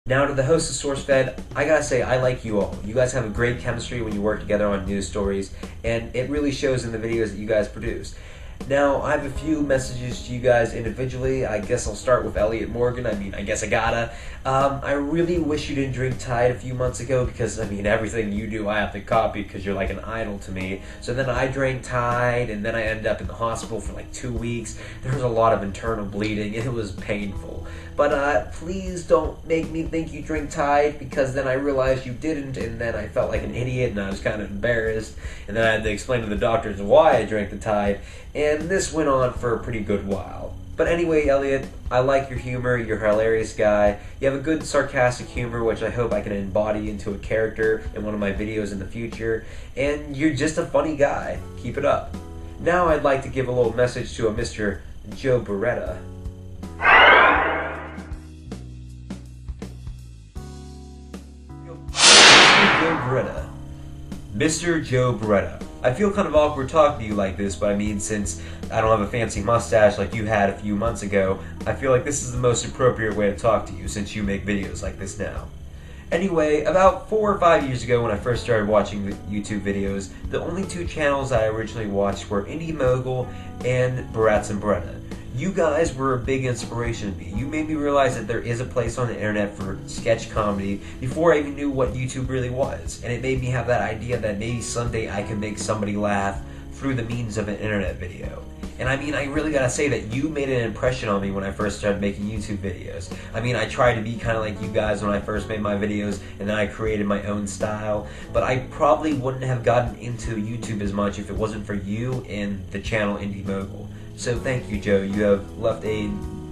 Now to the host of SourceFed, I gotta say I like you all. You guys have a great chemistry when you work together on news stories, and it really shows in the videos that you guys produce. Now, I have a few messages to you guys individually. I guess I'll start with Elliot Morgan. I guess I gotta. I really wish you didn't drink Tide a few months ago because, everything you do I have to copy because you're like an idol to me. So then I drank Tide, and then I ended up in the hospital for like 2 weeks. There was a lot of internal bleeding. It was painful. But please don't make me think you drink Tide because then I realized you didn't, and then I felt like an idiot, and I was kind of embarrassed. And then I had to explain to the doctors why I drank the Tide. And this went on for a pretty good while. But anyway, Elliot, I like your humor. You're a hilarious guy. You have a good sarcastic humor, which I hope I can embody into a character in one of my videos in the future. And you're just a funny guy. Keep it up. Now I'd like to give a little message to a Mr. Joe Beretta. Mr. Joe Beretta. I feel kind of awkward talking to you like this, but since I don't have a fancy mustache like you had a few months ago, I feel like this is the most appropriate way to talk to you since you make videos like this now. Anyway, about 4 or 5 years ago when I first started watching YouTube videos, the only two channels I originally watched were Indie Mogul and Barats and Beretta. You guys were a big inspiration to me. You made me realize that there is a place on the internet for sketch comedy before I even knew what YouTube really was. And it made me have that idea that maybe someday I could make somebody laugh through the means of an internet video. And I really gotta say that you made an impression on me when I first started making YouTube videos. I tried to be kind of like you guys when I first made my videos, and then I created my own style. But I probably wouldn't have gotten into YouTube as much if it wasn't for you and the channel Indie Mogul. So thank you, Joe. You have left a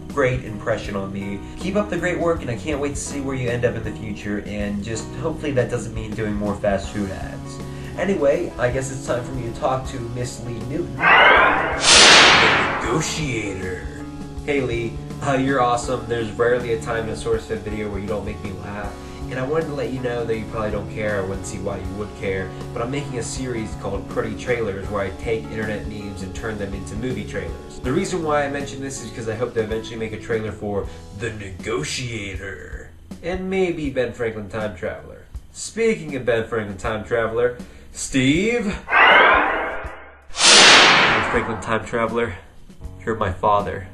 great impression on me. Keep up the great work, and I can't wait to see where you end up in the future, and just hopefully that doesn't mean doing more fast food ads. Anyway, I guess it's time for me to talk to Miss Lee Newton, the negotiator. Hey Lee, you're awesome. There's rarely a time in a SourceFed video where you don't make me laugh. And I wanted to let you know that you probably don't care. I wouldn't see why you would care. But I'm making a series called Pretty Trailers where I take internet memes and turn them into movie trailers. The reason why I mention this is because I hope to eventually make a trailer for The Negotiator. And maybe Ben Franklin Time Traveler. Speaking of Ben Franklin Time Traveler, Steve! Ben Franklin Time Traveler, you're my father.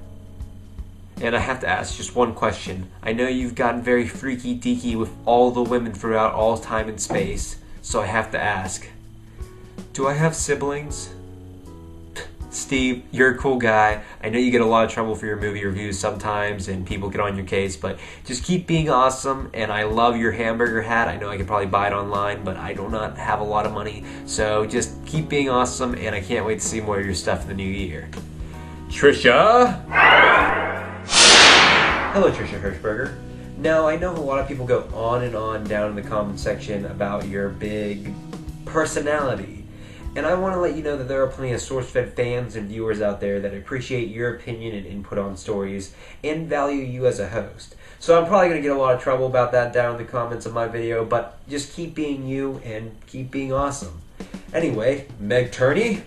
And I have to ask just one question. I know you've gotten very freaky deaky with all the women throughout all time and space, so I have to ask, do I have siblings? Steve, you're a cool guy. I know you get a lot of trouble for your movie reviews sometimes and people get on your case, but just keep being awesome, and I love your hamburger hat. I know I could probably buy it online, but I do not have a lot of money, so just keep being awesome, and I can't wait to see more of your stuff in the new year. Trisha! Hello, Trisha Hirschberger. Now, I know a lot of people go on and on down in the comment section about your big personality. And I want to let you know that there are plenty of SourceFed fans and viewers out there that appreciate your opinion and input on stories and value you as a host. So I'm probably going to get a lot of trouble about that down in the comments of my video, but just keep being you and keep being awesome. Anyway, Meg Turney.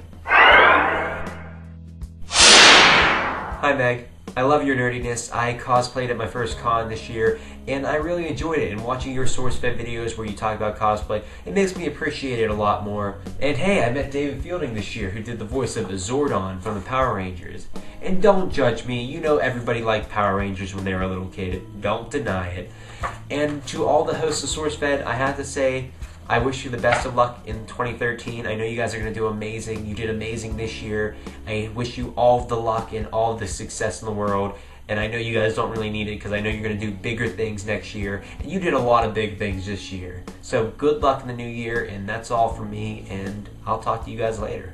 Hi, Meg. I love your nerdiness. I cosplayed at my first con this year, and I really enjoyed it. And watching your SourceFed videos where you talk about cosplay, it makes me appreciate it a lot more. And hey, I met David Fielding this year, who did the voice of Zordon from the Power Rangers. And don't judge me. You know everybody liked Power Rangers when they were a little kid. Don't deny it. And to all the hosts of SourceFed, I have to say, I wish you the best of luck in 2013. I know you guys are going to do amazing. You did amazing this year. I wish you all the luck and all the success in the world. And I know you guys don't really need it because I know you're going to do bigger things next year. And you did a lot of big things this year. So good luck in the new year. And that's all from me. And I'll talk to you guys later.